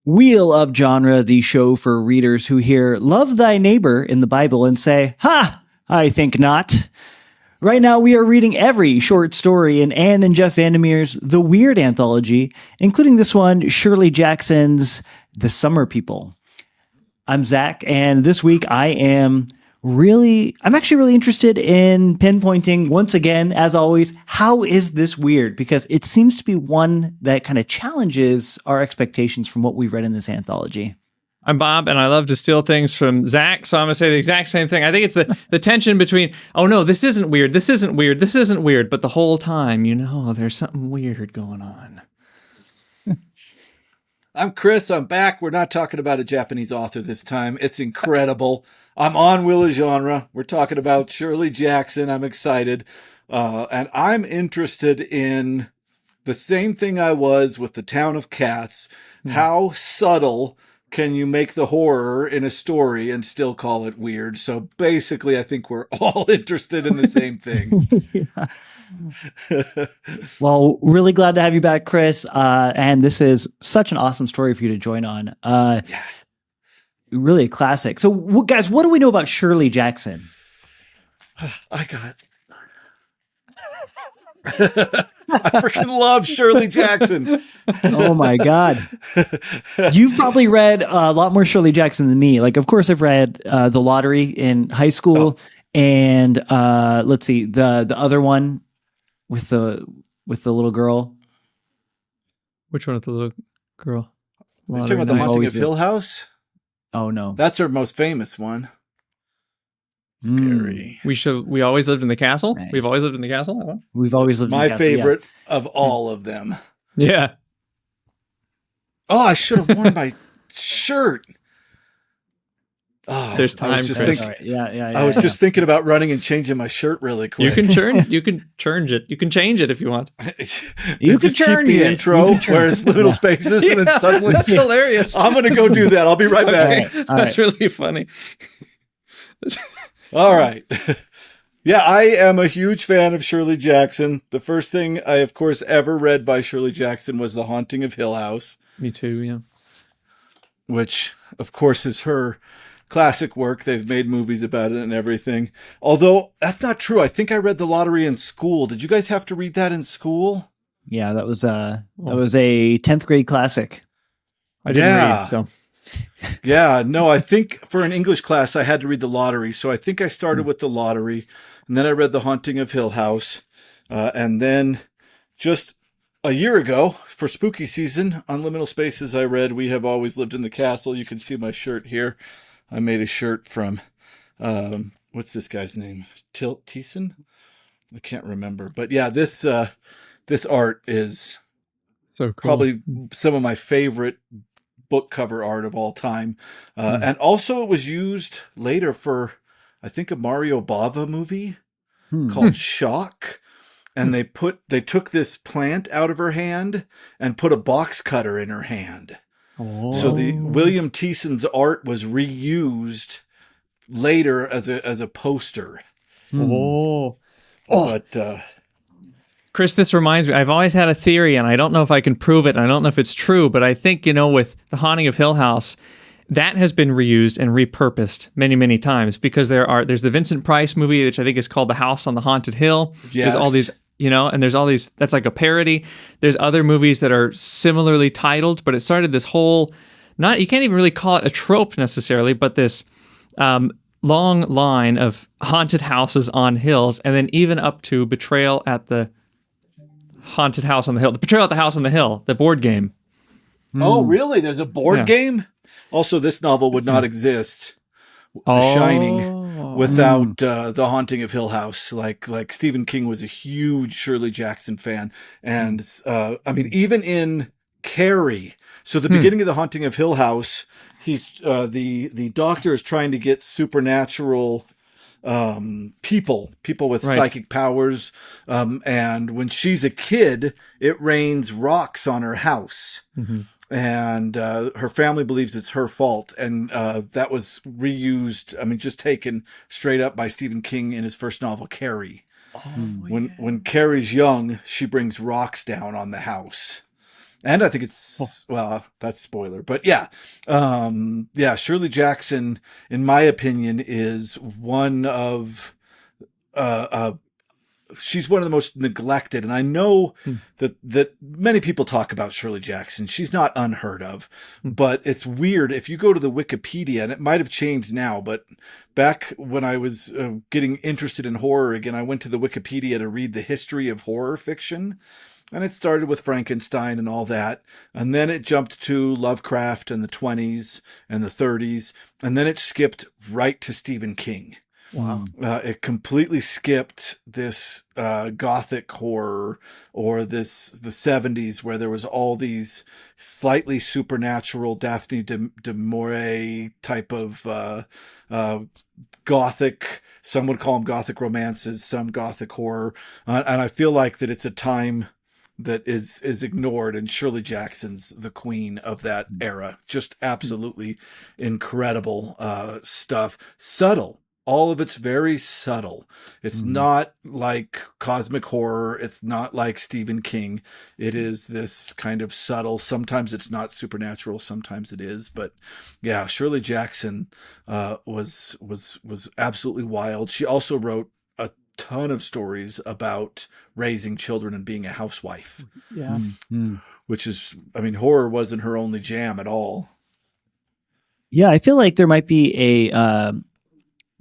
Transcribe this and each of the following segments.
Wheel of Genre, the show for readers who hear "love thy neighbor" in the Bible and say, "Ha, I think not." Right now, we are reading every short story in Ann and Jeff VanderMeer's The Weird Anthology, including this one, Shirley Jackson's The Summer People. I'm Zach, and this week I'm actually really interested in pinpointing, once again, as always, how is this weird? Because it seems to be one that kind of challenges our expectations from what we've read in this anthology. I'm Bob, and I love to steal things from Zach, so I'm going to say the exact same thing. I think it's the tension between, oh no, this isn't weird, this isn't weird, this isn't weird, but the whole time, there's something weird going on. I'm Chris. I'm back. We're not talking about a Japanese author this time. It's incredible. I'm on Wheel of Genre. We're talking about Shirley Jackson. I'm excited. And I'm interested in the same thing I was with The Town of Cats. How subtle can you make the horror in a story and still call it weird? So basically, I think we're all interested in the same thing. Well, really glad to have you back, Chris. And this is such an awesome story for you to join on. Really a classic. So, guys, what do we know about Shirley Jackson? I freaking love Shirley Jackson. Oh my God. You've probably read a lot more Shirley Jackson than me. Like, of course, I've read The Lottery in high school. And let's see, the other one with the little girl. Which one with the little girl? You're talking about The Haunting of Hill House? Oh no. That's her most famous one. Scary. We always lived in the castle. Nice. We've always lived in the castle. We've always lived in the castle. My favorite of all of them. Yeah. Oh, I should have worn my shirt. Oh, There's time. I was just thinking about running and changing my shirt really quick. You can change it. You can change it if you want. You can just keep turn the it. intro where it's little spaces and then suddenly That's hilarious. I'm going to go do that. I'll be right back. All That's really funny. All right. Yeah, I am a huge fan of Shirley Jackson. The first thing I, of course, ever read by Shirley Jackson was The Haunting of Hill House. Me too, yeah. Which, of course, is her classic work. They've made movies about it and everything. Although, that's not true. I think I read The Lottery in school. Did you guys have to read that in school? Yeah, that was a 10th grade classic. I didn't read, so... Yeah, no, I think for an English class, I had to read The Lottery. So I think I started with The Lottery, and then I read The Haunting of Hill House. And then just a year ago, for spooky season, on Liminal Spaces, I read We Have Always Lived in the Castle. You can see my shirt here. I made a shirt from, what's this guy's name? Thiessen? I can't remember. But yeah, this art is so cool. Probably some of my favorite book cover art of all time. And also it was used later for, I think, a Mario Bava movie called Shock. And they took this plant out of her hand and put a box cutter in her hand. Oh. So the William Thiessen's art was reused later as a poster. But Chris, this reminds me, I've always had a theory, and I don't know if I can prove it, and I don't know if it's true, but I think, with The Haunting of Hill House, that has been reused and repurposed many, many times, because there's the Vincent Price movie, which I think is called The House on the Haunted Hill. Yes. There's all these, and there's all these, that's like a parody. There's other movies that are similarly titled, but it started this whole, you can't even really call it a trope necessarily, but this long line of haunted houses on hills, and then even up to Betrayal at the Haunted House on the Hill. The Betrayal at the House on the Hill, the board game. Oh, really? There's a board game? Also, this novel would not exist, The Shining, without The Haunting of Hill House. Like Stephen King was a huge Shirley Jackson fan. And, even in Carrie, so the beginning of The Haunting of Hill House, he's the doctor is trying to get supernatural people with psychic powers, and when she's a kid, it rains rocks on her house, and her family believes it's her fault, and that was reused, just taken straight up by Stephen King in his first novel, Carrie. When Carrie's young, she brings rocks down on the house, And I think it's, well, that's spoiler, but yeah. Yeah, Shirley Jackson, in my opinion, is one of, uh, she's one of the most neglected. And I know that many people talk about Shirley Jackson. She's not unheard of, but it's weird. If you go to the Wikipedia, and it might have changed now, but back when I was getting interested in horror again, I went to the Wikipedia to read the history of horror fiction. And it started with Frankenstein and all that. And then it jumped to Lovecraft in the 20s and the 30s. And then it skipped right to Stephen King. Wow. It completely skipped this gothic horror or the 70s where there was all these slightly supernatural Daphne du Maurier type of gothic, some would call them gothic romances, some gothic horror. And I feel like that it's a time that is ignored, and Shirley Jackson's the queen of that era. Just absolutely incredible stuff. Subtle. All of it's very subtle. It's not like cosmic horror. It's not like Stephen King. It is this kind of subtle. Sometimes it's not supernatural. Sometimes it is. But yeah, Shirley Jackson was absolutely wild. She also wrote a ton of stories about raising children and being a housewife. Yeah. Which is, I mean, horror wasn't her only jam at all. Yeah, I feel like there might be a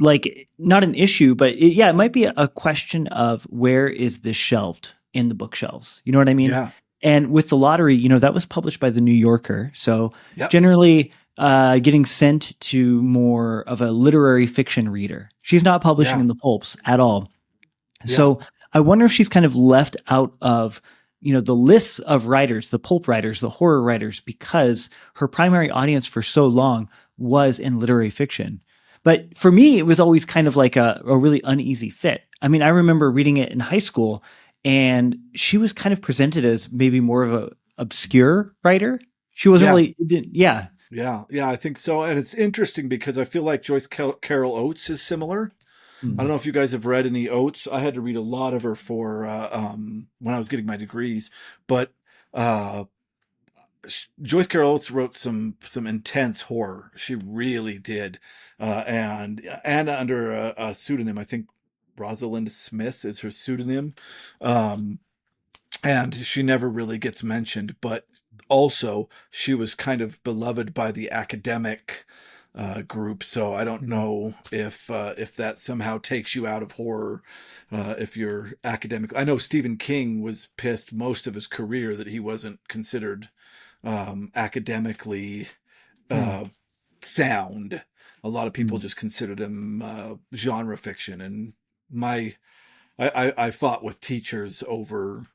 like not an issue, but it might be a question of where is this shelved in the bookshelves? You know what I mean? Yeah. And with The Lottery, you know, that was published by the New Yorker. So generally getting sent to more of a literary fiction reader. She's not publishing in the pulps at all. Yeah. So I wonder if she's kind of left out of, you know, the lists of writers, the pulp writers, the horror writers, because her primary audience for so long was in literary fiction. But for me, it was always kind of like a really uneasy fit. I mean, I remember reading it in high school, and she was kind of presented as maybe more of a obscure writer. She wasn't really, Yeah, I think so. And it's interesting because I feel like Joyce Carol Oates is similar. I don't know if you guys have read any Oates. I had to read a lot of her for when I was getting my degrees, but Joyce Carol Oates wrote some intense horror. She really did. And Anna under a pseudonym, I think Rosalind Smith is her pseudonym. And she never really gets mentioned, but also she was kind of beloved by the academic group. So I don't know if that somehow takes you out of horror, if you're academic. I know Stephen King was pissed most of his career that he wasn't considered academically sound. A lot of people just considered him genre fiction, and I fought with teachers over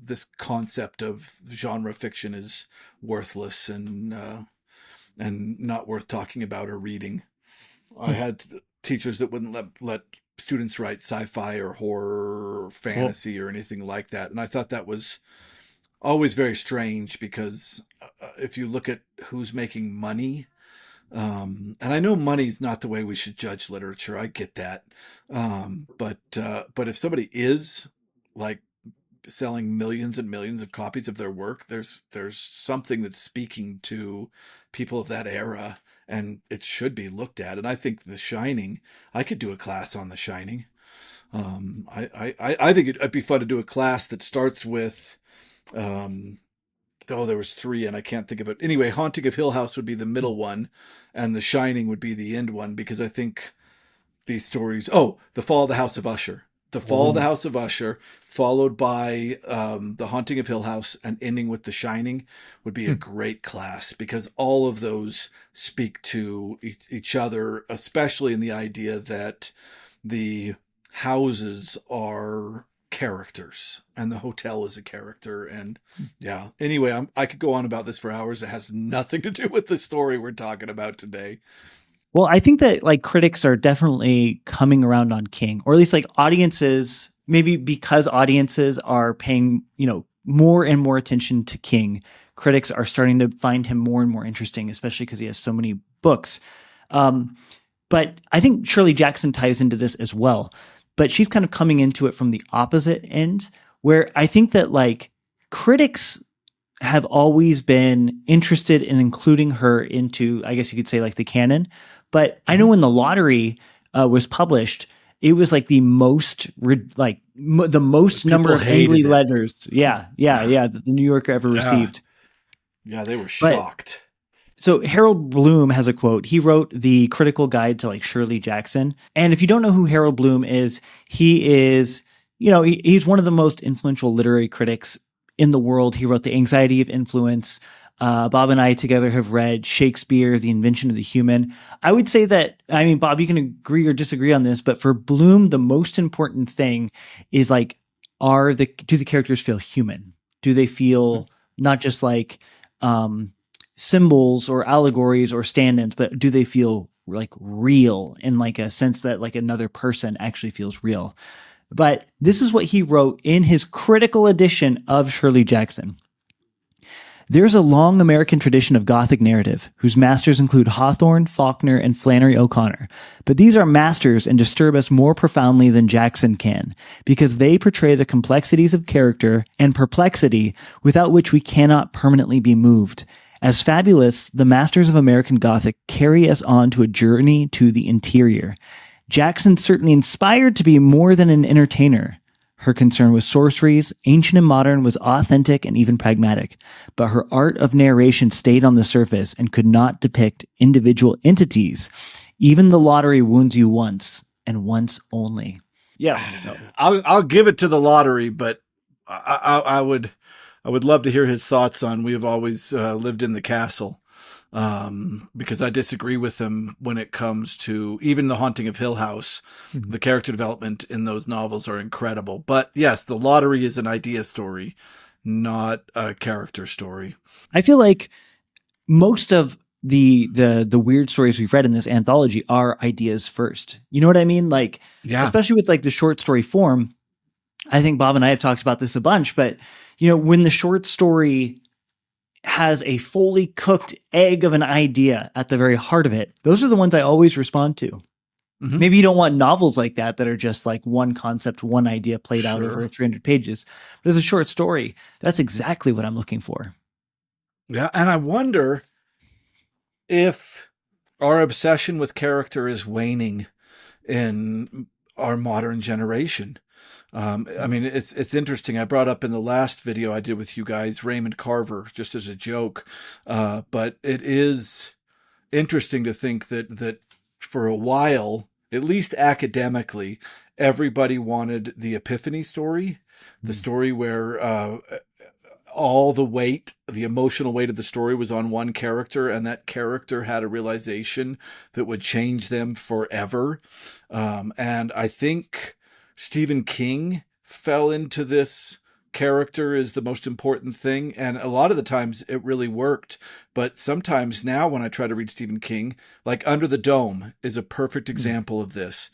this concept of genre fiction is worthless and not worth talking about or reading. I had teachers that wouldn't let students write sci-fi or horror or fantasy or anything like that, and I thought that was always very strange because if you look at who's making money, and I know money's not the way we should judge literature. I get that. But if somebody is like selling millions and millions of copies of their work, there's something that's speaking to people of that era, and it should be looked at. And I think The Shining, I could do a class on The Shining. I think it'd be fun to do a class that starts with, there was 3 and I can't think of it. Anyway, Haunting of Hill House would be the middle one, and The Shining would be the end one, because I think these stories, The Fall of the House of Usher. The Fall of the House of Usher, followed by The Haunting of Hill House, and ending with The Shining would be a great class, because all of those speak to each other, especially in the idea that the houses are characters and the hotel is a character. And anyway, I could go on about this for hours. It has nothing to do with the story we're talking about today. Well, I think that like critics are definitely coming around on King, or at least like audiences, maybe because audiences are paying, you know, more and more attention to King. Critics are starting to find him more and more interesting, especially because he has so many books. But I think Shirley Jackson ties into this as well. But she's kind of coming into it from the opposite end, where I think that like critics have always been interested in including her into, I guess you could say, like the canon. But I know when the lottery was published, it was like the most the most People number of hated angry it. letters. Yeah, that the New Yorker ever received. Yeah, they were But shocked. so Harold Bloom has a quote. He wrote the critical guide to like Shirley Jackson. And if you don't know who Harold Bloom is, he is, he's one of the most influential literary critics in the world. He wrote The Anxiety of Influence. Bob and I together have read Shakespeare, The Invention of the Human. I would say that, I mean, Bob, you can agree or disagree on this, but for Bloom, the most important thing is like, do the characters feel human? Do they feel not just like, symbols or allegories or stand-ins, but do they feel like real in like a sense that like another person actually feels real? But this is what he wrote in his critical edition of Shirley Jackson. There's a long American tradition of Gothic narrative, whose masters include Hawthorne, Faulkner, and Flannery O'Connor. But these are masters and disturb us more profoundly than Jackson can, because they portray the complexities of character and perplexity without which we cannot permanently be moved. As fabulous, the masters of American Gothic carry us on to a journey to the interior. Jackson certainly inspired to be more than an entertainer. Her concern with sorceries, ancient and modern, was authentic and even pragmatic, but her art of narration stayed on the surface and could not depict individual entities. Even the lottery wounds you once, and once only. Yeah, I'll give it to the lottery, but I would love to hear his thoughts on We Have Always Lived in the Castle, because I disagree with him when it comes to even The Haunting of Hill House. Mm-hmm. The character development in those novels are incredible. But yes, The Lottery is an idea story, not a character story. I feel like most of the weird stories we've read in this anthology are ideas first. You know what I mean? Like, especially with like the short story form. I think Bob and I have talked about this a bunch, but when the short story has a fully cooked egg of an idea at the very heart of it, those are the ones I always respond to. Mm-hmm. Maybe you don't want novels like that are just like one concept, one idea played out over 300 pages. But as a short story, that's exactly what I'm looking for. Yeah, and I wonder if our obsession with character is waning in our modern generation. I mean, it's interesting. I brought up in the last video I did with you guys, Raymond Carver, just as a joke. But it is interesting to think that for a while, at least academically, everybody wanted the Epiphany story, the story where all the weight, the emotional weight of the story was on one character, and that character had a realization that would change them forever. And I think Stephen King fell into this character is the most important thing. And a lot of the times it really worked. But sometimes now when I try to read Stephen King, like Under the Dome is a perfect example of this.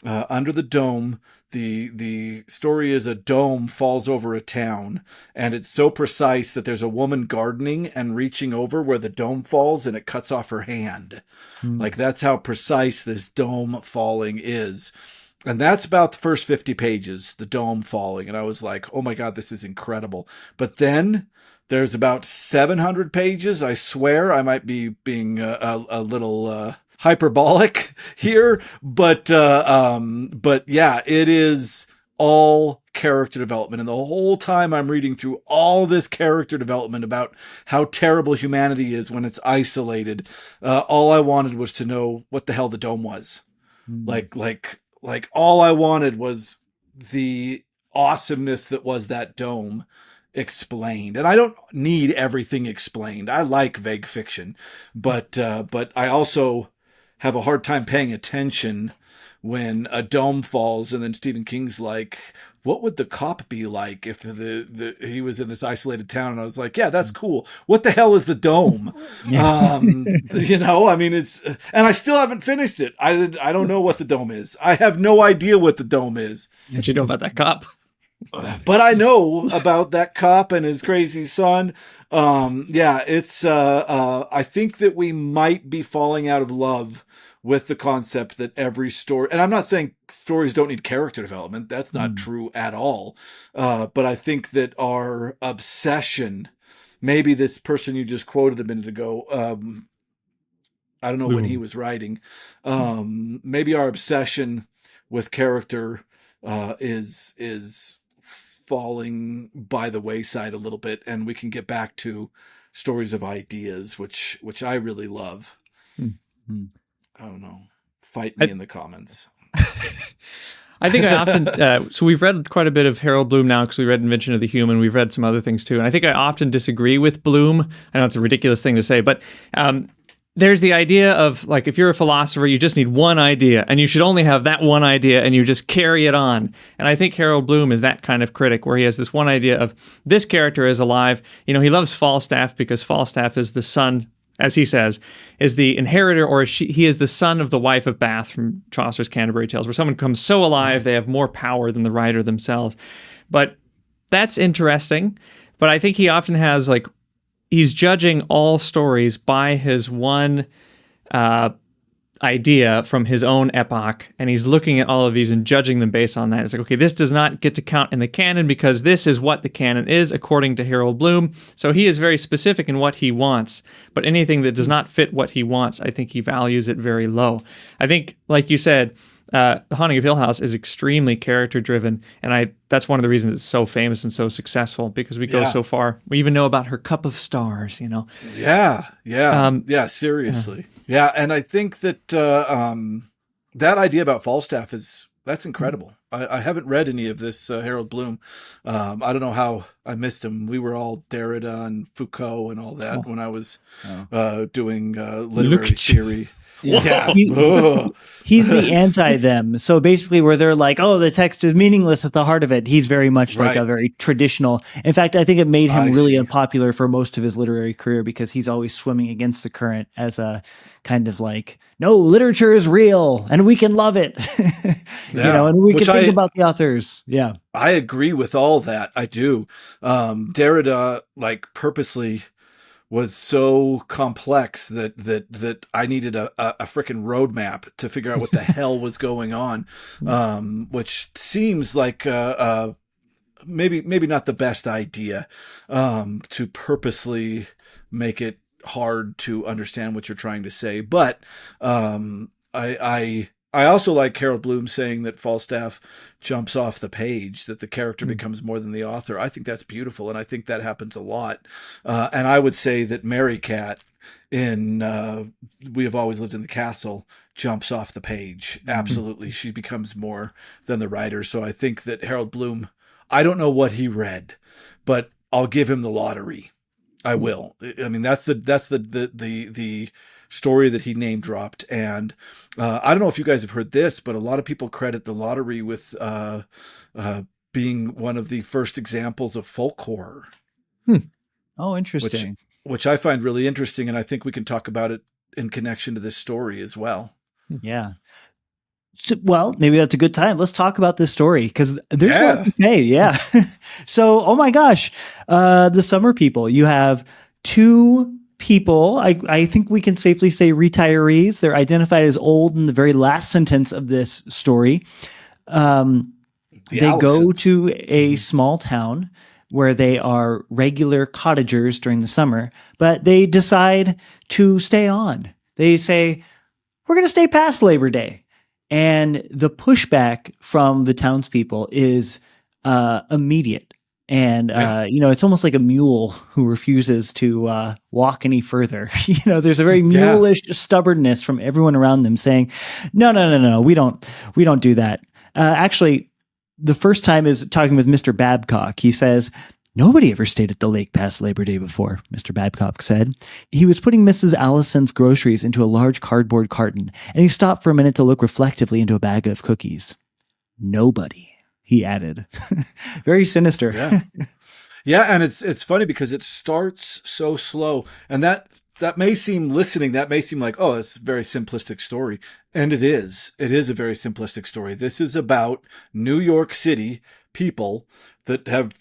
Under the Dome, the story is a dome falls over a town, and it's so precise that there's a woman gardening and reaching over where the dome falls and it cuts off her hand. Like that's how precise this dome falling is. And that's about the first 50 pages, the dome falling. And I was like, oh my God, this is incredible. But then there's about 700 pages. I swear I might be being a little hyperbolic here. But yeah, it is all character development. And the whole time I'm reading through all this character development about how terrible humanity is when it's isolated, all I wanted was to know what the hell the dome was. Like all I wanted was the awesomeness that was that dome explained. And I don't need everything explained. I like vague fiction, but I also have a hard time paying attention when a dome falls and then Stephen King's like, what would the cop be like if he was in this isolated town? And I was like, yeah, that's cool. What the hell is the dome? I mean, it's, and I still haven't finished it. I don't know what the dome is. I have no idea what the dome is. What you know about that cop? But I know about that cop and his crazy son. It's, I think that we might be falling out of love with the concept that every story, and I'm not saying stories don't need character development. That's not true at all. But I think that our obsession maybe this person you just quoted a minute ago, I don't know when he was writing, maybe our obsession with character is falling by the wayside a little bit, and we can get back to stories of ideas, which I really love. Mm-hmm. I don't know. Fight me in the comments. I think I often, so we've read quite a bit of Harold Bloom now because we read Invention of the Human. We've read some other things too. And I think I often disagree with Bloom. I know it's a ridiculous thing to say, but there's the idea of like, if you're a philosopher, you just need one idea and you should only have that one idea and you just carry it on. And I think Harold Bloom is that kind of critic where he has this one idea of this character is alive. You know, he loves Falstaff because Falstaff is the son, as he says, is the inheritor, or he is the son of the wife of Bath from Chaucer's Canterbury Tales, where someone comes so alive they have more power than the writer themselves. But that's interesting. But I think he often has like, he's judging all stories by his one idea from his own epoch, and he's looking at all of these and judging them based on that. It's like, okay, this does not get to count in the canon because this is what the canon is according to Harold Bloom. So he is very specific in what he wants, but anything that does not fit what he wants, I think he values it very low. I think, like you said, The Haunting of Hill House is extremely character driven, and that's one of the reasons it's so famous and so successful, because we go so far. We even know about her cup of stars, you know. Seriously. Yeah, and I think that that idea about Falstaff that's incredible. I haven't read any of this Harold Bloom. I don't know how I missed him. We were all Derrida and Foucault and all that when I was doing literary theory. Yeah. He's the anti-them. So basically where they're like, oh, the text is meaningless at the heart of it, he's very much like a very traditional. In fact, I think it made him really unpopular for most of his literary career because he's always swimming against the current as a kind of like, no, literature is real and we can love it. You know, and we can think about the authors. Yeah. I agree with all that. I do. Derrida like purposely was so complex that I needed a freaking roadmap to figure out what the hell was going on, which seems like maybe not the best idea, to purposely make it hard to understand what you're trying to say. But I also like Harold Bloom saying that Falstaff jumps off the page, that the character becomes more than the author. I think that's beautiful, and I think that happens a lot. And I would say that Mary Cat in We Have Always Lived in the Castle jumps off the page. Absolutely. She becomes more than the writer. So I think that Harold Bloom, I don't know what he read, but I'll give him The Lottery. I will. I mean, that's the story that he name dropped. And I don't know if you guys have heard this, but a lot of people credit The Lottery with being one of the first examples of folk horror. Oh, interesting. Which I find really interesting. And I think we can talk about it in connection to this story as well. Yeah. So, well, maybe that's a good time. Let's talk about this story because there's a lot to say. Yeah. So, oh my gosh, the Summer People. You have two people. I think we can safely say retirees. They're identified as old in the very last sentence of this story. They go to a small town where they are regular cottagers during the summer, but they decide to stay on. They say, we're going to stay past Labor Day. And the pushback from the townspeople is immediate. And, it's almost like a mule who refuses to walk any further. There's a very mulish stubbornness from everyone around them saying, no, we don't do that. Actually, the first time is talking with Mr. Babcock. He says, nobody ever stayed at the lake past Labor Day before, Mr. Babcock said. He was putting Mrs. Allison's groceries into a large cardboard carton, and he stopped for a minute to look reflectively into a bag of cookies. Nobody, he added. Very sinister. Yeah. Yeah, and it's funny because it starts so slow, and that may seem like, oh, it's a very simplistic story. And it is. It is a very simplistic story. This is about New York City people that have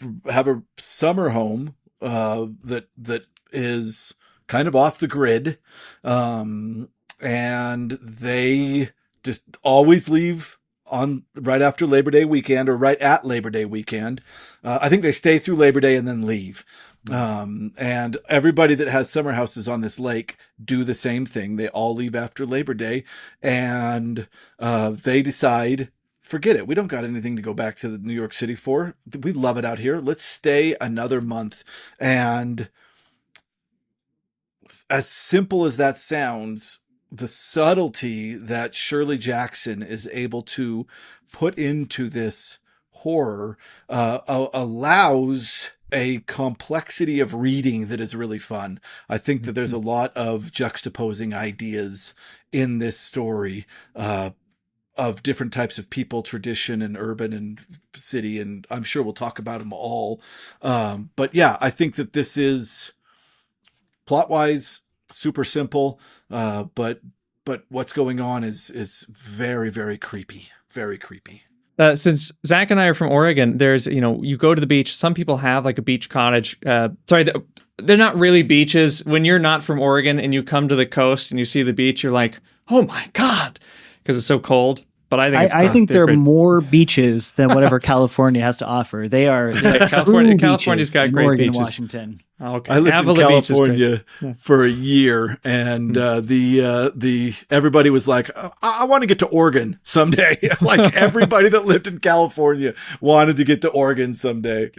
a summer home that is kind of off the grid, and they just always leave on right after Labor Day weekend or right at Labor Day weekend. I think they stay through Labor Day and then leave. And everybody that has summer houses on this lake do the same thing. They all leave after Labor Day, and they decide, forget it. We don't got anything to go back to New York City for. We love it out here. Let's stay another month. And as simple as that sounds, the subtlety that Shirley Jackson is able to put into this horror allows a complexity of reading that is really fun. I think that there's a lot of juxtaposing ideas in this story of different types of people, tradition, and urban and city, and I'm sure we'll talk about them all. But yeah, I think that this is plot-wise super simple, but what's going on is very, very creepy. Very creepy. Since Zach and I are from Oregon, there's, you go to the beach. Some people have like a beach cottage. They're not really beaches. When you're not from Oregon and you come to the coast and you see the beach, you're like, oh my God, because it's so cold. But I think there are great. more beaches than whatever California has to offer. They're California's got great Oregon, beaches. Washington. Okay. I lived in California Yeah. for a year, and everybody was like, I want to get to Oregon someday. Like everybody that lived in California wanted to get to Oregon someday.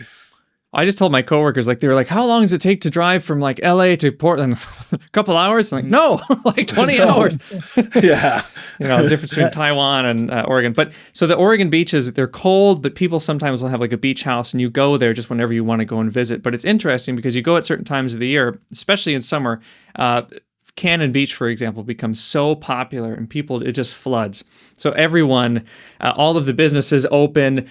I just told my coworkers, they were like, how long does it take to drive from like LA to Portland? A couple hours? I'm like, no, like 20 hours. Yeah. The difference between Taiwan and Oregon. But so the Oregon beaches, they're cold, but people sometimes will have like a beach house and you go there just whenever you want to go and visit. But it's interesting because you go at certain times of the year, especially in summer. Cannon Beach, for example, becomes so popular and it just floods. So everyone, all of the businesses open,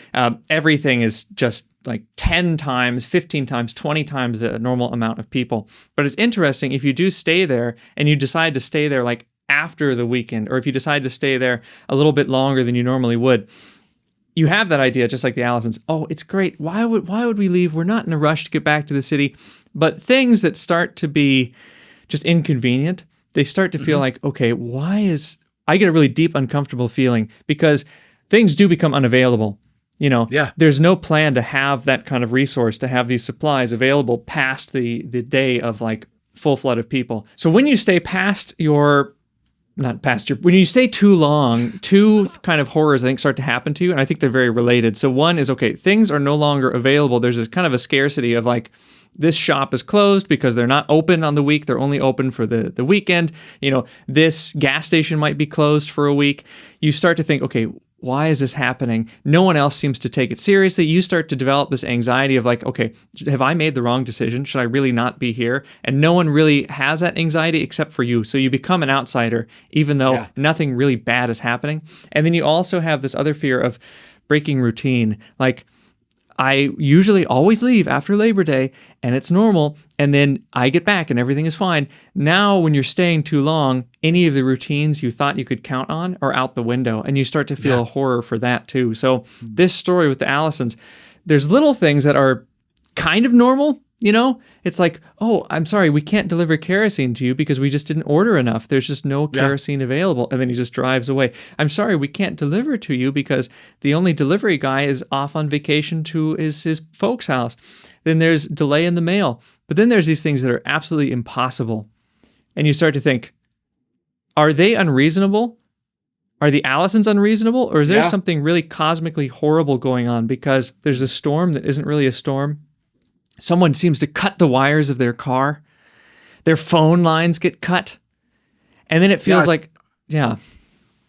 everything is just like 10 times, 15 times, 20 times the normal amount of people. But it's interesting if you do stay there and you decide to stay there like after the weekend, or if you decide to stay there a little bit longer than you normally would, you have that idea, just like the Allisons. Oh, it's great. Why would we leave? We're not in a rush to get back to the city. But things that start to be just inconvenient, they start to feel like, okay, I get a really deep, uncomfortable feeling because things do become unavailable. There's no plan to have that kind of resource, to have these supplies available past the day of like full flood of people. So when you stay when you stay too long, two kind of horrors I think start to happen to you, and I think they're very related. So one is, okay, things are no longer available. There's this kind of a scarcity of like, this shop is closed because they're not open on the week. They're only open for the weekend. This gas station might be closed for a week. You start to think, okay, why is this happening? No one else seems to take it seriously. You start to develop this anxiety of like, okay, have I made the wrong decision? Should I really not be here? And no one really has that anxiety except for you. So you become an outsider, even though nothing really bad is happening. And then you also have this other fear of breaking routine. Like, I usually always leave after Labor Day and it's normal, and then I get back and everything is fine. Now, when you're staying too long, any of the routines you thought you could count on are out the window, and you start to feel horror for that too. So this story with the Allisons, there's little things that are kind of normal. It's like, oh, I'm sorry, we can't deliver kerosene to you because we just didn't order enough. There's just no kerosene available. And then he just drives away. I'm sorry, we can't deliver to you because the only delivery guy is off on vacation to his folks' house. Then there's delay in the mail. But then there's these things that are absolutely impossible. And you start to think, are they unreasonable? Are the Allisons unreasonable? Or is there something really cosmically horrible going on because there's a storm that isn't really a storm? Someone seems to cut the wires of their car. Their phone lines get cut. And then it feels like. Oh,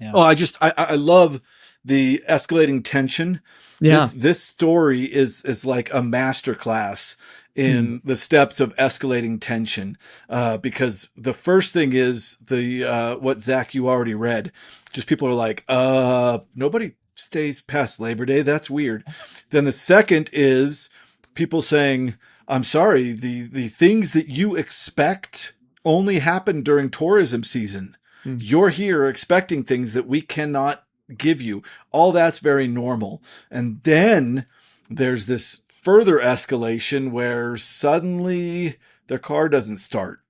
I love the escalating tension. Yeah. This story is like a masterclass in the steps of escalating tension. Because the first thing is what Zach, you already read. Just people are like, nobody stays past Labor Day. That's weird. Then the second is people saying, I'm sorry, the things that you expect only happen during tourism season. You're here expecting things that we cannot give you. All that's very normal. And then there's this further escalation where suddenly their car doesn't start.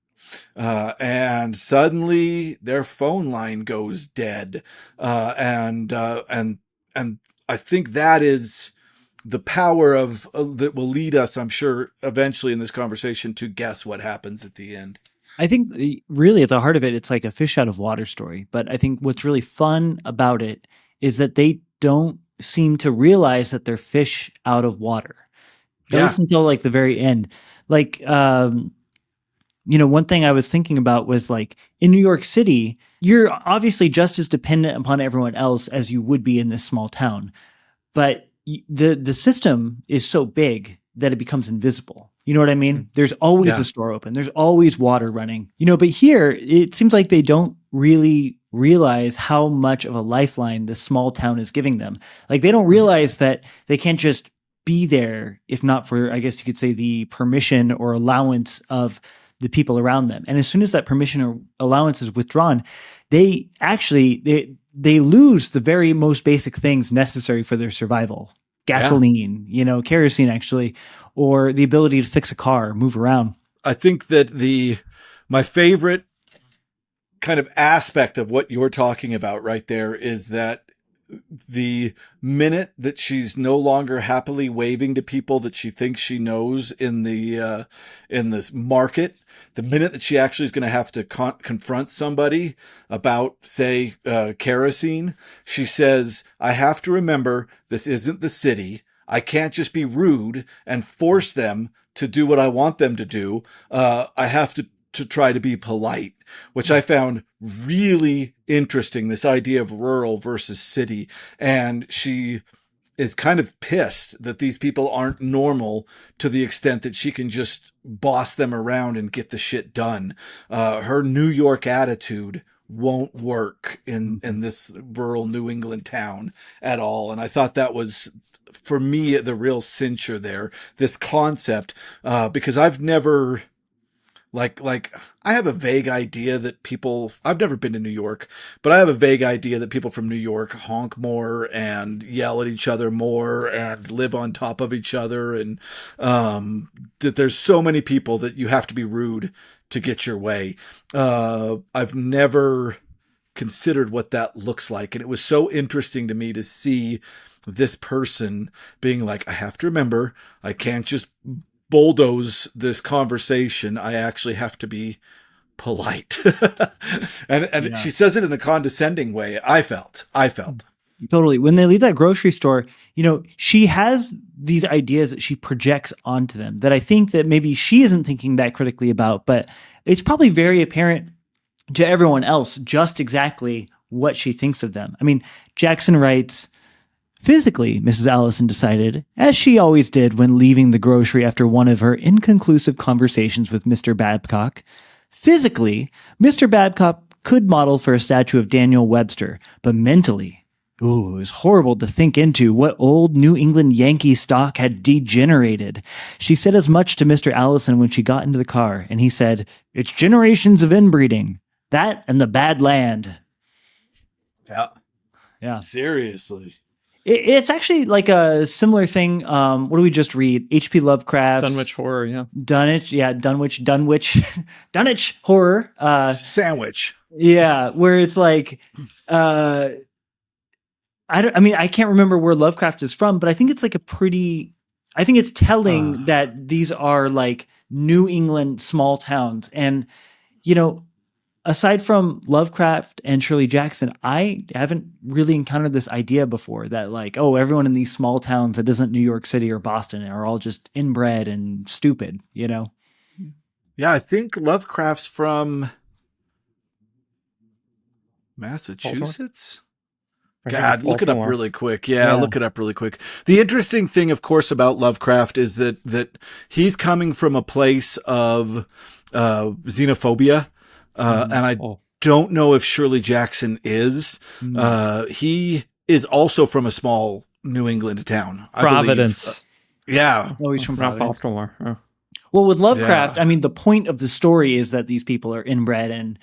And suddenly their phone line goes dead. And I think that is the power of that will lead us, I'm sure, eventually in this conversation to guess what happens at the end. I think really at the heart of it, it's like a fish out of water story. But I think what's really fun about it is that they don't seem to realize that they're fish out of water. At least until like the very end. Like, one thing I was thinking about was like in New York City, you're obviously just as dependent upon everyone else as you would be in this small town. But the system is so big that it becomes invisible. You know what I mean? There's always a store open. There's always water running. But here it seems like they don't really realize how much of a lifeline this small town is giving them. Like they don't realize that they can't just be there if not for, I guess you could say, the permission or allowance of the people around them. And as soon as that permission or allowance is withdrawn, they lose the very most basic things necessary for their survival. Gasoline, kerosene actually, or the ability to fix a car, move around. I think that my favorite kind of aspect of what you're talking about right there is that the minute that she's no longer happily waving to people that she thinks she knows in this market, the minute that she actually is going to have to confront somebody about, say, kerosene, she says, I have to remember this isn't the city. I can't just be rude and force them to do what I want them to do. I have to try to be polite, which I found really interesting, this idea of rural versus city. And she is kind of pissed that these people aren't normal to the extent that she can just boss them around and get the shit done. Her New York attitude won't work in this rural New England town at all. And I thought that was, for me, the real cincher there, this concept, because I've never... Like I have a vague idea that I've never been to New York, but I have a vague idea that people from New York honk more and yell at each other more and live on top of each other. And, that there's so many people that you have to be rude to get your way. I've never considered what that looks like. And it was so interesting to me to see this person being like, I have to remember, I can't just bulldoze this conversation. I actually have to be polite. and she says it in a condescending way. I felt totally. When they leave that grocery store, she has these ideas that she projects onto them that I think that maybe she isn't thinking that critically about, but it's probably very apparent to everyone else just exactly what she thinks of them. I mean, Jackson writes, physically, Mrs. Allison decided, as she always did when leaving the grocery after one of her inconclusive conversations with Mr. Babcock, physically, Mr. Babcock could model for a statue of Daniel Webster, but mentally, it was horrible to think into what old New England Yankee stock had degenerated. She said as much to Mr. Allison when she got into the car, and he said, it's generations of inbreeding. That and the bad land. Yeah. Seriously. It's actually like a similar thing. What do we just read? H.P. Lovecraft's Dunwich Horror, yeah. Dunwich Horror. Sandwich. Yeah, where it's like, I can't remember where Lovecraft is from, but I think it's like I think it's telling that these are like New England small towns. And, aside from Lovecraft and Shirley Jackson, I haven't really encountered this idea before that like, oh, everyone in these small towns that isn't New York City or Boston are all just inbred and stupid, Yeah, I think Lovecraft's from Massachusetts. God, look it up really quick. Yeah, look it up really quick. The interesting thing, of course, about Lovecraft is that he's coming from a place of xenophobia. And I don't know if Shirley Jackson is. He is also from a small New England town. Providence. Yeah. Oh, he's from Providence. Baltimore. Well, with Lovecraft, I mean, the point of the story is that these people are inbred and,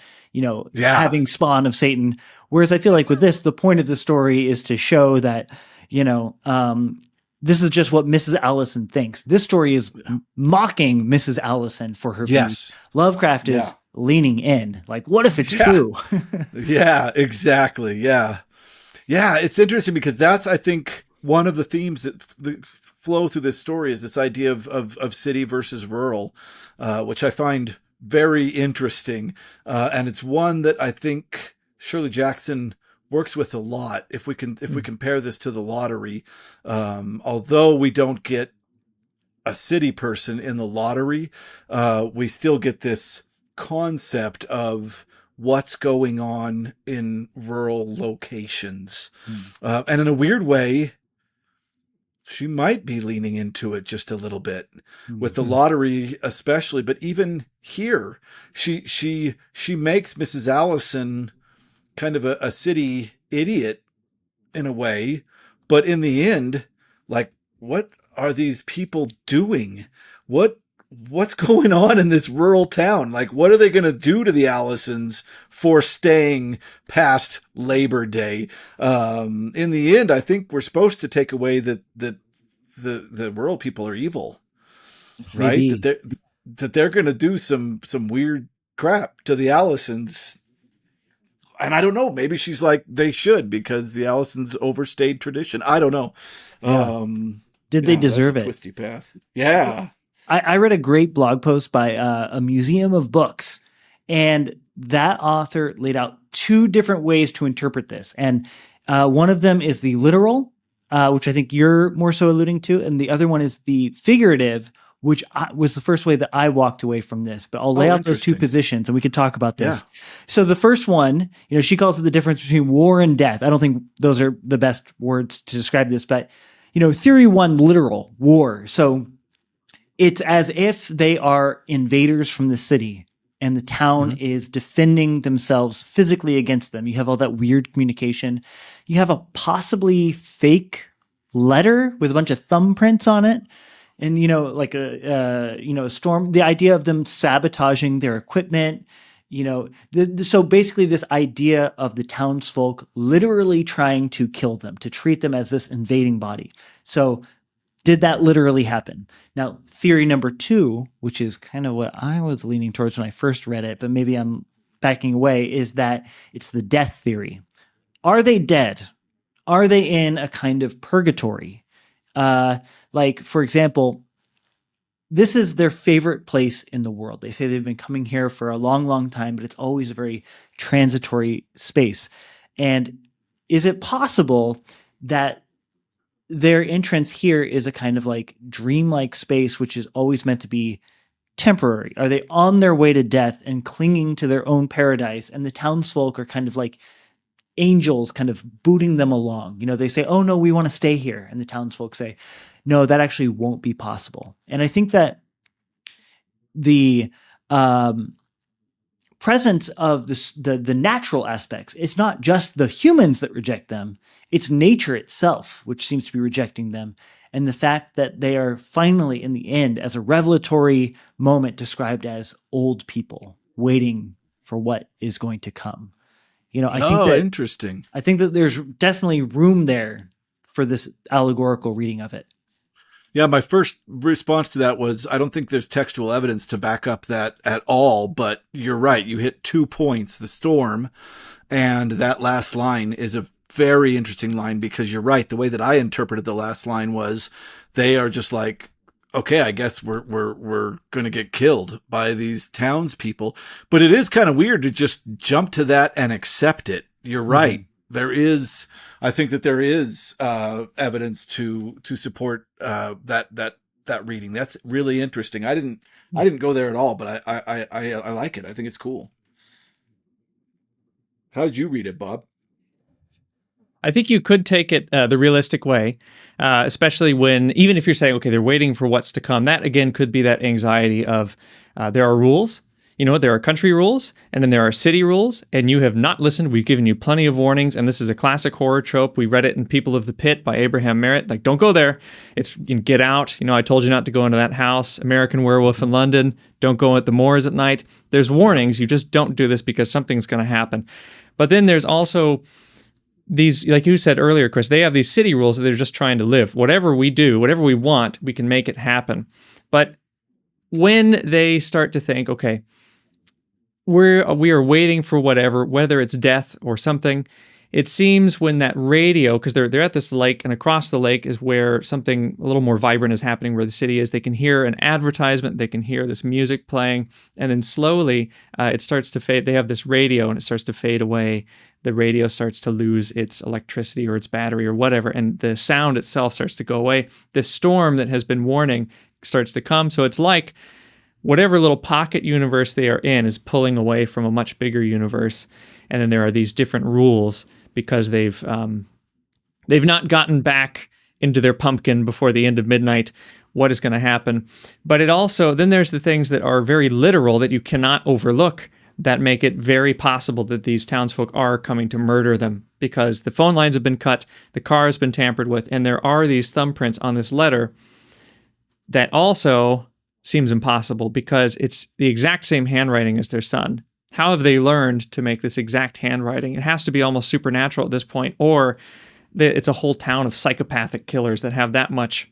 having spawn of Satan. Whereas I feel like with this, the point of the story is to show that, this is just what Mrs. Allison thinks. This story is mocking Mrs. Allison for her views. Lovecraft is leaning in. Like, what if it's true? Yeah, exactly. Yeah. Yeah, it's interesting because that's, I think, one of the themes that flow through this story is this idea of city versus rural, which I find very interesting. And it's one that I think Shirley Jackson works with a lot. If we compare this to The Lottery, although we don't get a city person in The Lottery, we still get this concept of what's going on in rural locations. And in a weird way, she might be leaning into it just a little bit with The Lottery, especially, but even here, she makes Mrs. Allison kind of a city idiot in a way, but in the end, like, what are these people doing? What's going on in this rural town? Like, what are they going to do to the Allisons for staying past Labor Day? In the end, I think we're supposed to take away that the rural people are evil, right? Maybe. That they're going to do some weird crap to the Allisons. And I don't know, maybe she's like, they should, because the Allisons overstayed tradition. I don't know. Yeah. Did they deserve it? Twisty path. Yeah. I read a great blog post by a museum of books, and that author laid out two different ways to interpret this. And one of them is the literal, which I think you're more so alluding to, and the other one is the figurative, which was the first way that I walked away from this. But I'll lay out those two positions, and we could talk about this. Yeah. So the first one, she calls it the difference between war and death. I don't think those are the best words to describe this, but theory one, literal, war. So it's as if they are invaders from the city and the town is defending themselves physically against them. You have all that weird communication. You have a possibly fake letter with a bunch of thumbprints on it. And, like a storm, the idea of them sabotaging their equipment, so basically this idea of the townsfolk literally trying to kill them, to treat them as this invading body. So did that literally happen? Now, theory number two, which is kind of what I was leaning towards when I first read it, but maybe I'm backing away, is that it's the death theory. Are they dead? Are they in a kind of purgatory? Like, for example, this is their favorite place in the world. They say they've been coming here for a long, long time, but it's always a very transitory space. And is it possible that their entrance here is a kind of like dreamlike space, which is always meant to be temporary? Are they on their way to death and clinging to their own paradise? And the townsfolk are kind of like angels kind of booting them along. They say, oh no, we want to stay here. And the townsfolk say, no, that actually won't be possible. And I think that the presence of the natural aspects, it's not just the humans that reject them, it's nature itself, which seems to be rejecting them. And the fact that they are finally, in the end, as a revelatory moment, described as old people waiting for what is going to come. I think that interesting. I think that there's definitely room there for this allegorical reading of it. Yeah, my first response to that was, I don't think there's textual evidence to back up that at all, but you're right. You hit 2 points, the storm, and that last line is a very interesting line, because you're right. The way that I interpreted the last line was they are just like, okay, I guess we're going to get killed by these townspeople. But it is kind of weird to just jump to that and accept it. You're right. I think that there is evidence to support that reading. That's really interesting. I didn't go there at all, but I like it. I think it's cool. How did you read it, Bob? I think you could take it the realistic way, especially even if you're saying, okay, they're waiting for what's to come. That, again, could be that anxiety of there are rules. There are country rules, and then there are city rules, and you have not listened. We've given you plenty of warnings, and this is a classic horror trope. We read it in People of the Pit by Abraham Merritt. Like, don't go there. It's get out. I told you not to go into that house. American Werewolf in London. Don't go at the moors at night. There's warnings. You just don't do this because something's going to happen. But then there's also these, like you said earlier, Chris, they have these city rules that they're just trying to live. Whatever we do, whatever we want, we can make it happen. But when they start to think, okay, we are waiting for whatever, whether it's death or something, it seems when that radio, because they're at this lake, and across the lake is where something a little more vibrant is happening, where the city is. They can hear an advertisement, they can hear this music playing, and then slowly it starts to fade. They have this radio, and it starts to fade away. The radio starts to lose its electricity or its battery or whatever, and the sound itself starts to go away. This storm that has been warning starts to come. So it's like whatever little pocket universe they are in is pulling away from a much bigger universe. And then there are these different rules because they've not gotten back into their pumpkin before the end of midnight. What is going to happen? But it also, then there's the things that are very literal that you cannot overlook, that make it very possible that these townsfolk are coming to murder them, because the phone lines have been cut, the car has been tampered with, and there are these thumbprints on this letter that also seems impossible because it's the exact same handwriting as their son. How have they learned to make this exact handwriting? It has to be almost supernatural at this point, or it's a whole town of psychopathic killers that have that much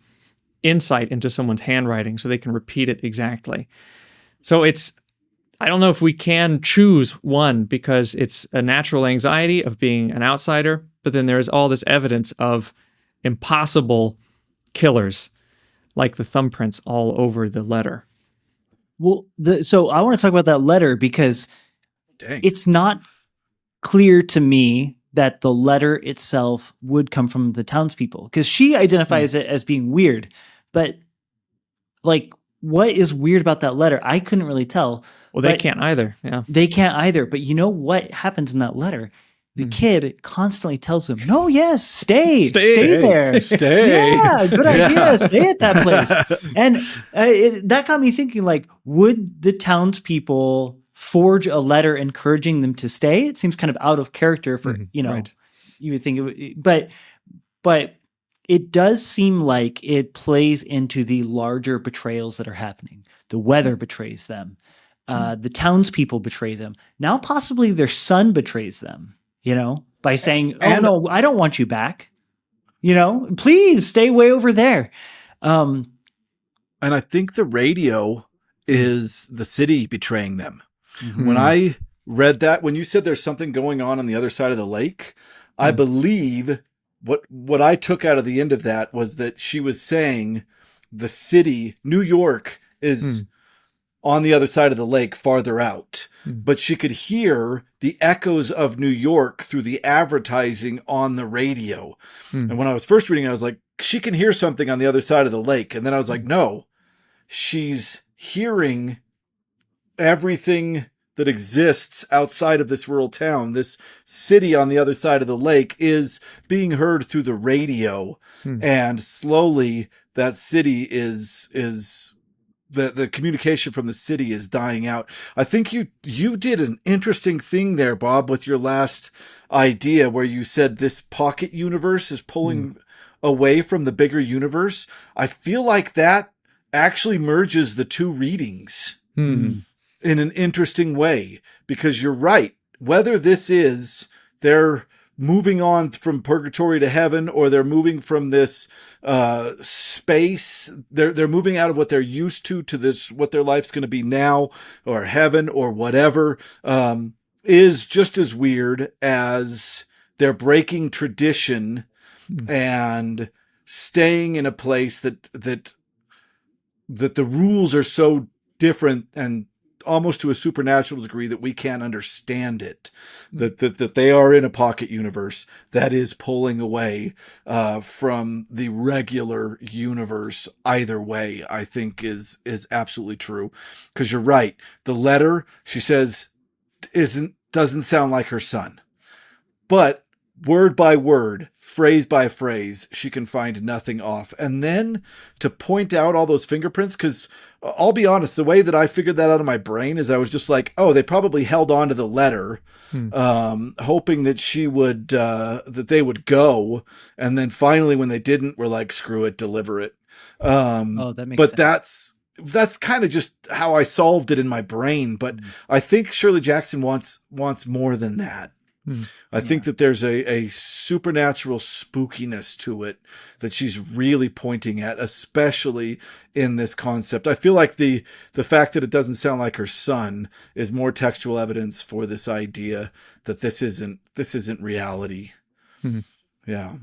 insight into someone's handwriting so they can repeat it exactly. So I don't know if we can choose one, because it's a natural anxiety of being an outsider, but then there's all this evidence of impossible killers, like the thumbprints all over the letter. Well, so I want to talk about that letter because it's not clear to me that the letter itself would come from the townspeople, because she identifies it as being weird. But like, what is weird about that letter? I couldn't really tell. Well, they can't either. Yeah, they can't either. But you know what happens in that letter? The kid constantly tells them, "No, yes, stay there, stay. Yeah, good idea. Stay at that place." And that got me thinking: like, would the townspeople forge a letter encouraging them to stay? It seems kind of out of character for right. You would think it would, but it does seem like it plays into the larger betrayals that are happening. The weather betrays them. The townspeople betray them. Now possibly their son betrays them, by saying, "Oh, no, I don't want you back. Please stay way over there." And I think the radio is the city betraying them. Mm-hmm. When I read that, when you said there's something going on the other side of the lake, I believe what I took out of the end of that was that she was saying the city, New York, is on the other side of the lake, farther out. But she could hear the echoes of New York through the advertising on the radio. And when I was first reading it, I was like, she can hear something on the other side of the lake. And then I was like, no, she's hearing everything that exists outside of this rural town. This city on the other side of the lake is being heard through the radio. And slowly that city is the communication from the city is dying out. I think you did an interesting thing there, Bob, with your last idea where you said this pocket universe is pulling away from the bigger universe. I feel like that actually merges the two readings in an interesting way, because you're right. Whether this is they're moving on from purgatory to heaven, or they're moving from this space, they're moving out of what they're used to this, what their life's going to be now, or heaven, or whatever, is just as weird as they're breaking tradition and staying in a place that the rules are so different and almost to a supernatural degree that we can't understand it, that they are in a pocket universe that is pulling away from the regular universe. Either way, I think is absolutely true, because you're right. The letter, she says, doesn't sound like her son, but word by word, phrase by phrase, she can find nothing off. And then to point out all those fingerprints, because I'll be honest, the way that I figured that out of my brain is I was just like, oh, they probably held on to the letter, hoping that she would, that they would go. And then finally, when they didn't, we're like, screw it, deliver it. That makes sense. That's kind of just how I solved it in my brain. But I think Shirley Jackson wants more than that. I think that there's a supernatural spookiness to it that she's really pointing at, especially in this concept. I feel like the fact that it doesn't sound like her son is more textual evidence for this idea that this isn't reality. Mm-hmm. Yeah.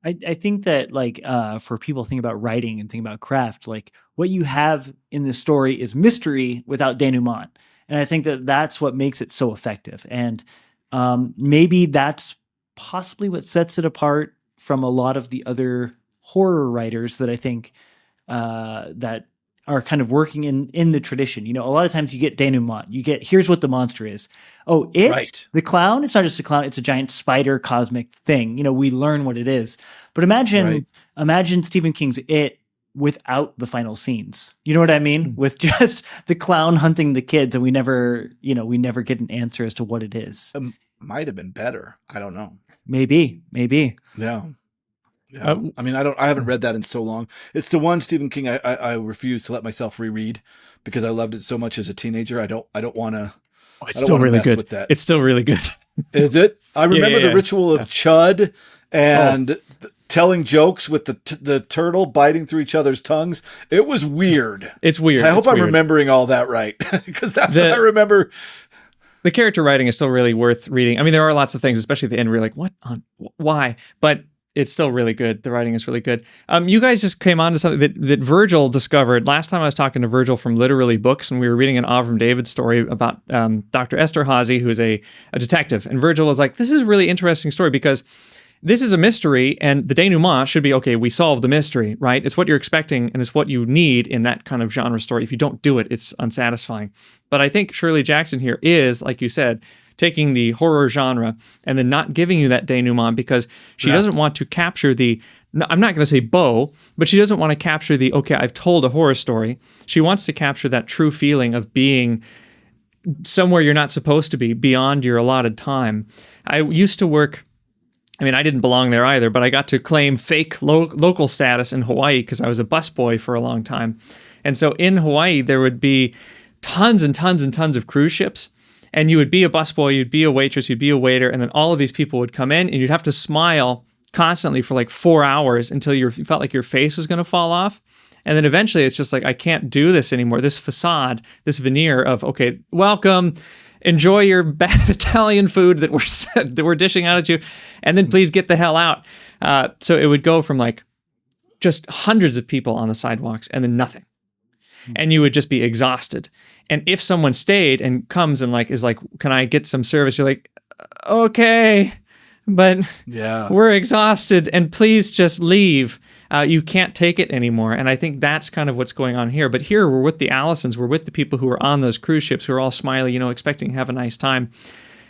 I think that like for people thinking about writing and thinking about craft, like what you have in this story is mystery without denouement. And I think that that's what makes it so effective. And maybe that's possibly what sets it apart from a lot of the other horror writers that I think that are kind of working in the tradition. You know, a lot of times you get denouement. You get, here's what the monster is. Oh, it's Right. the clown. It's not just a clown. It's a giant spider cosmic thing. You know, we learn what it is. But imagine Stephen King's It without the final scenes. You know what I mean? With just the clown hunting the kids, and we never get an answer as to what it is. Might have been better. I don't know. Maybe. Yeah. I mean, I haven't read that in so long. It's the one Stephen King I refuse to let myself reread because I loved it so much as a teenager. I don't want to. Oh, it's still really good. It's still really good. Is it? I remember the ritual of Chud and telling jokes with the turtle biting through each other's tongues. It was weird. It's weird. I hope I'm remembering all that right because that's what I remember. The character writing is still really worth reading. I mean, there are lots of things, especially at the end, where you're like, what on, why? But it's still really good. The writing is really good. You guys just came on to something that Virgil discovered. Last time I was talking to Virgil from Literally Books, and we were reading an Avram David story about Dr. Esterhazy, who is a detective. And Virgil was like, this is a really interesting story because this is a mystery, and the denouement should be, okay, we solved the mystery, right? It's what you're expecting, and it's what you need in that kind of genre story. If you don't do it, it's unsatisfying. But I think Shirley Jackson here is, like you said, taking the horror genre and then not giving you that denouement because she doesn't want to capture I'm not going to say bow, but she doesn't want to capture okay, I've told a horror story. She wants to capture that true feeling of being somewhere you're not supposed to be, beyond your allotted time. I used to work... I mean, I didn't belong there either, but I got to claim fake local status in Hawaii because I was a busboy for a long time. And so in Hawaii, there would be tons and tons and tons of cruise ships. And you would be a busboy, you'd be a waitress, you'd be a waiter, and then all of these people would come in, and you'd have to smile constantly for like 4 hours until you felt like your face was going to fall off. And then eventually it's just like, I can't do this anymore. This facade, this veneer of, okay, welcome, enjoy your bad Italian food that we're dishing out at you, and then please get the hell out. So it would go from like just hundreds of people on the sidewalks and then nothing. And you would just be exhausted. And if someone stayed and comes and like is like, can I get some service? You're like, okay, but we're exhausted and please just leave. You can't take it anymore. And I think that's kind of what's going on here. But here we're with the Allisons, we're with the people who are on those cruise ships who are all smiley, expecting to have a nice time.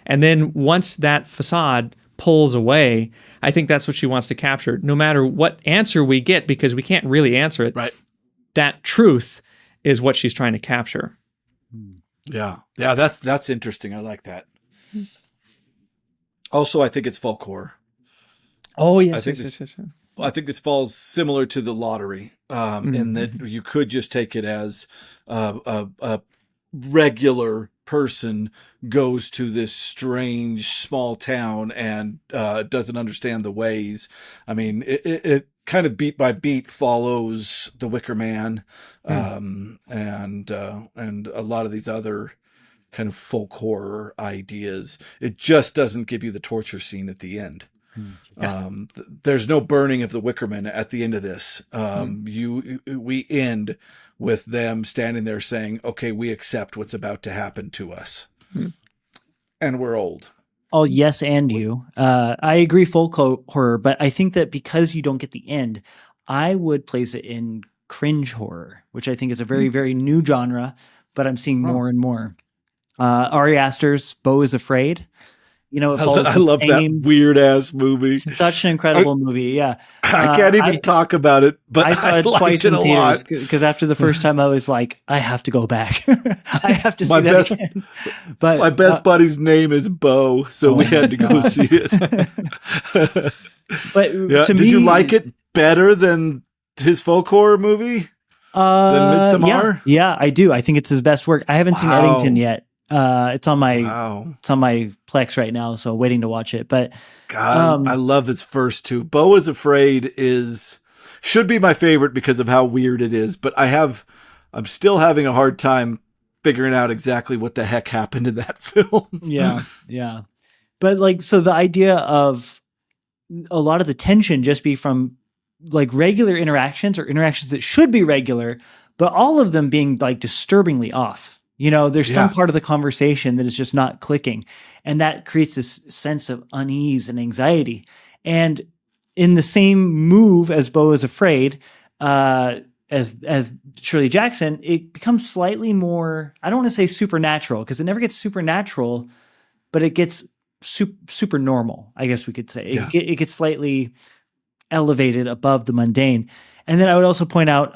And then once that facade pulls away, I think that's what she wants to capture. No matter what answer we get, because we can't really answer it, right? That truth is what she's trying to capture. Yeah. That's interesting. I like that. Also, I think it's folk horror. Oh, yes. I think this falls similar to The Lottery, in that you could just take it as a regular person goes to this strange small town and doesn't understand the ways. I mean, it kind of beat by beat follows The Wicker Man, and a lot of these other kind of folk horror ideas. It just doesn't give you the torture scene at the end. There's no burning of the Wicker Man at the end of this. We end with them standing there saying, okay, we accept what's about to happen to us. And we're old. Oh, yes, and you. I agree, folk horror, but I think that because you don't get the end, I would place it in cringe horror, which I think is a very, very new genre, but I'm seeing more and more. Ari Aster's Beau is Afraid. I love that weird ass movie. Such an incredible movie. Yeah. I can't even talk about it, but I saw it twice in theaters because after the first time I was like, I have to go back. I have to see that again. But my best buddy's name is Beau, so we had to go see it. But did you like it better than his folk horror movie? Than Midsommar? Yeah, I do. I think it's his best work. I haven't seen Eddington yet. It's on my Wow. it's on my Plex right now, so waiting to watch it. But God, I love this first two. Beau is Afraid should be my favorite because of how weird it is, but I'm still having a hard time figuring out exactly what the heck happened in that film. yeah, yeah. But like, so the idea of a lot of the tension just be from like regular interactions or interactions that should be regular, but all of them being like disturbingly off. You know, there's some part of the conversation that is just not clicking, and that creates this sense of unease and anxiety. And in the same move as Beau is Afraid, as Shirley Jackson, it becomes slightly more, I don't want to say supernatural because it never gets supernatural, but it gets super normal, I guess we could say. It gets slightly elevated above the mundane. And then I would also point out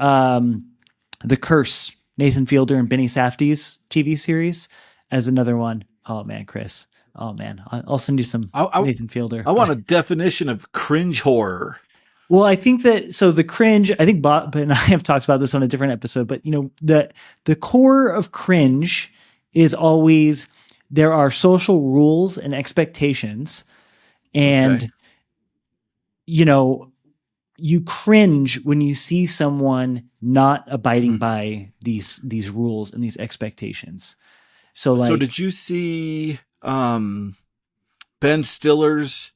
The Curse, Nathan Fielder and Benny Safdie's TV series, as another one. Oh man, Chris. Oh man, I'll send you some Nathan Fielder. I want a definition of cringe horror. Well, I think that, so the cringe, I think Bob and I have talked about this on a different episode, but you know, the core of cringe is always, there are social rules and expectations, and you know, you cringe when you see someone not abiding by these rules and these expectations. So like, so did you see Ben Stiller's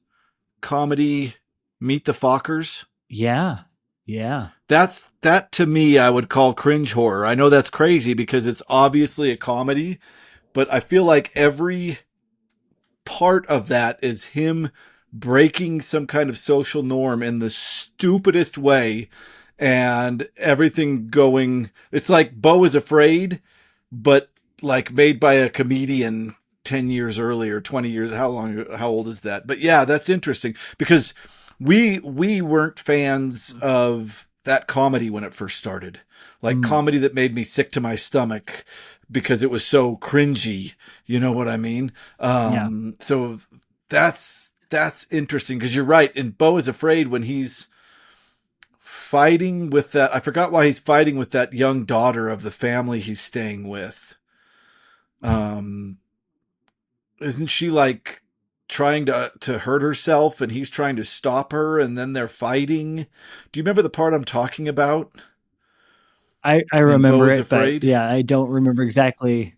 comedy Meet the Fockers? Yeah. Yeah. That to me, I would call cringe horror. I know that's crazy because it's obviously a comedy, but I feel like every part of that is him breaking some kind of social norm in the stupidest way, and everything going, it's like Beau is Afraid, but like made by a comedian 10 years earlier, 20 years. How old is that? But yeah, that's interesting because we weren't fans of that comedy when it first started, like comedy that made me sick to my stomach because it was so cringy. You know what I mean? So that's interesting because you're right. And Beau is Afraid, when he's fighting with that, I forgot why he's fighting with that young daughter of the family he's staying with. Isn't she like trying to hurt herself and he's trying to stop her and then they're fighting? Do you remember the part I'm talking about? I remember it, Afraid? but yeah, I don't remember exactly.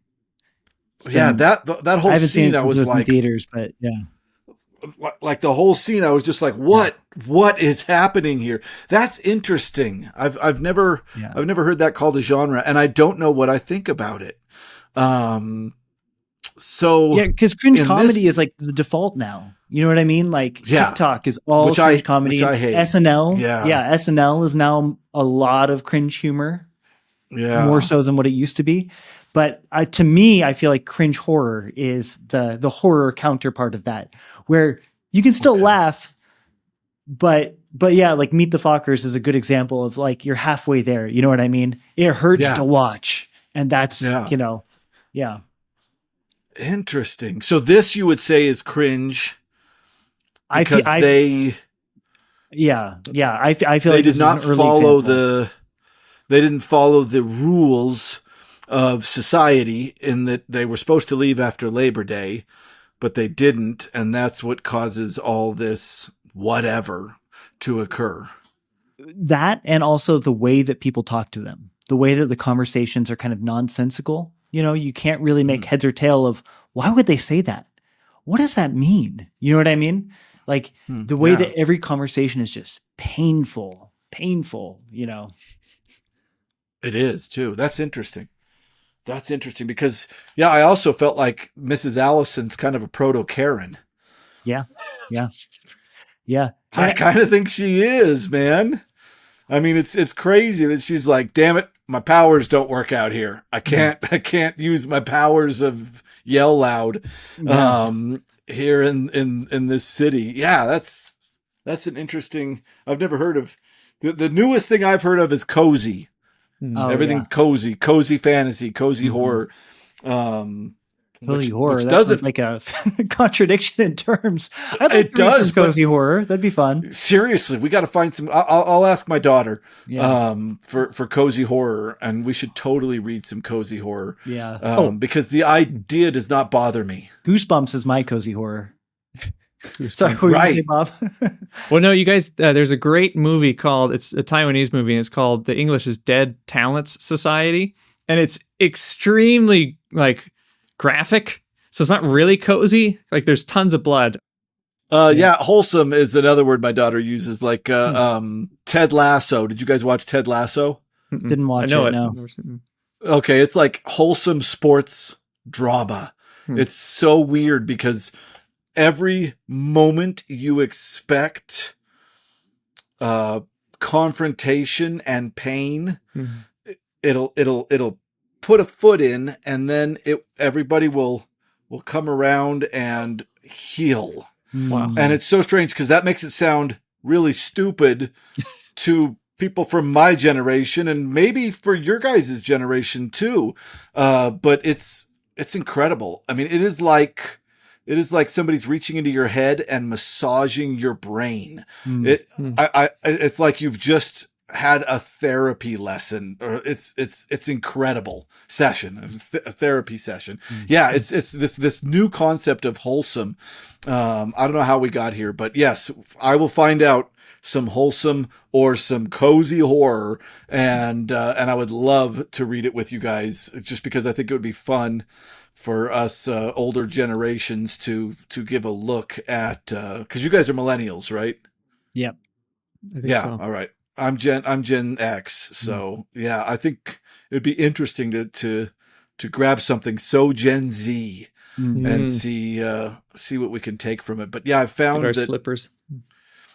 That whole I haven't seen scene, it I since was it was like, in theaters, but yeah. Like the whole scene, I was just like, what is happening here? That's interesting. I've never heard that called a genre, and I don't know what I think about it. So yeah, because cringe comedy is like the default now. You know what I mean? Like TikTok is all cringe comedy. Which I hate. SNL, SNL is now a lot of cringe humor. Yeah, more so than what it used to be. But to me, I feel like cringe horror is the horror counterpart of that, where you can still laugh, but yeah, like Meet the Fockers is a good example of like you're halfway there. You know what I mean? It hurts to watch, and that's Interesting. So this you would say is cringe because I feel they did not follow they didn't follow the rules of society in that they were supposed to leave after Labor Day, but they didn't, and that's what causes all this whatever to occur. That, and also the way that people talk to them, the way that the conversations are kind of nonsensical. You know, you can't really make heads or tail of why would they say that? What does that mean? You know what I mean? Like the way that every conversation is just painful, you know. It is too. That's interesting. Because I also felt like Mrs. Allison's kind of a proto Karen. Yeah. I kind of think she is, man. I mean, it's crazy that she's like, damn it, my powers don't work out here. I can't use my powers of yell loud here in this city. Yeah, that's an interesting. I've never heard of the newest thing I've heard of is cozy. Everything cozy fantasy, cozy horror. Cozy horror. Which That doesn't sounds like a contradiction in terms. I'd like It to read does, some cozy horror. That'd be fun. seriously, we got to find some. I'll ask my daughter Yeah. for cozy horror, and we should totally read some cozy horror. Yeah. Because the idea does not bother me. Goosebumps is my cozy horror. Sorry, what were you Right. say, Bob? Well, no, you guys, there's a great movie called, it's a Taiwanese movie, and it's called, the English is Dead Talents Society. And it's extremely like graphic. So it's not really cozy. Like there's tons of blood. Yeah, wholesome is another word my daughter uses. Like Ted Lasso. Did you guys watch Ted Lasso? Didn't watch I know it, no. Okay, it's like wholesome sports drama. It's so weird because every moment you expect confrontation and pain, it'll put a foot in, and then everybody will come around and heal. Wow. And it's so strange because that makes it sound really stupid to people from my generation and maybe for your guys' generation too. But it's incredible. I mean, it is like somebody's reaching into your head and massaging your brain. It's like you've just had a therapy lesson, or it's incredible session, a therapy session. Yeah, it's this new concept of wholesome. I don't know how we got here, but yes, I will find out some wholesome or some cozy horror, and I would love to read it with you guys, just because I think it would be fun for us older generations to give a look at, because you guys are millennials, right? Yep. Yeah. So. All right. I'm Gen X, so yeah, I think it'd be interesting to grab something so Gen Z and see what we can take from it. But yeah, I found Get our that slippers.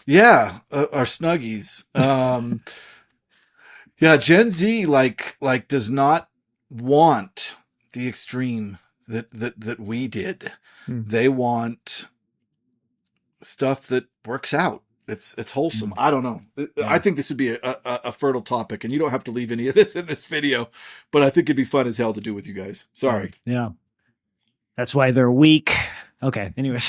yeah, our snuggies. Yeah, Gen Z like does not want the extreme that we did. They want stuff that works out. It's wholesome. I don't know. I think this would be a fertile topic, and you don't have to leave any of this in this video, but I think it'd be fun as hell to do with you guys. Sorry. Yeah. That's why they're weak. Okay. Anyways.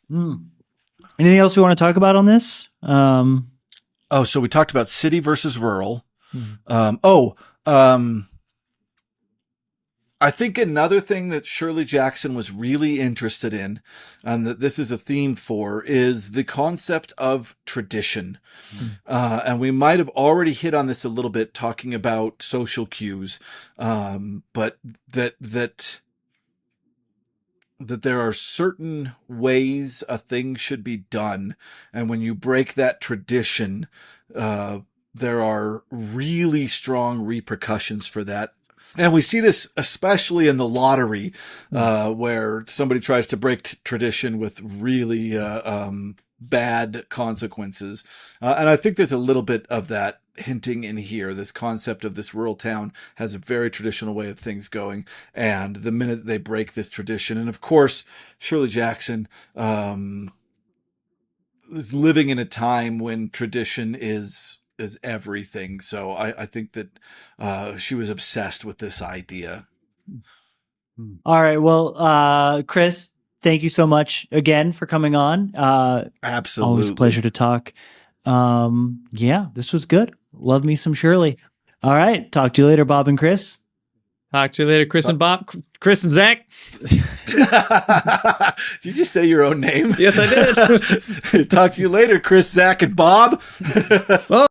Anything else we want to talk about on this? Oh, so we talked about city versus rural. I think another thing that Shirley Jackson was really interested in, and that this is a theme for, is the concept of tradition. And we might have already hit on this a little bit talking about social cues, but that there are certain ways a thing should be done. And when you break that tradition, there are really strong repercussions for that. And we see this especially in the lottery, where somebody tries to break tradition with really bad consequences. And I think there's a little bit of that hinting in here. This concept of this rural town has a very traditional way of things going. And the minute they break this tradition, and of course, Shirley Jackson is living in a time when tradition is everything. So I think that she was obsessed with this idea. All right. Well, Chris, thank you so much again for coming on. Absolutely. Always a pleasure to talk. Yeah, this was good. Love me some Shirley. All right. Talk to you later, Bob and Chris. Talk to you later, Chris and Bob. Chris and Zach. Did you just say your own name? Yes, I did. Talk to you later, Chris, Zach, and Bob. Oh.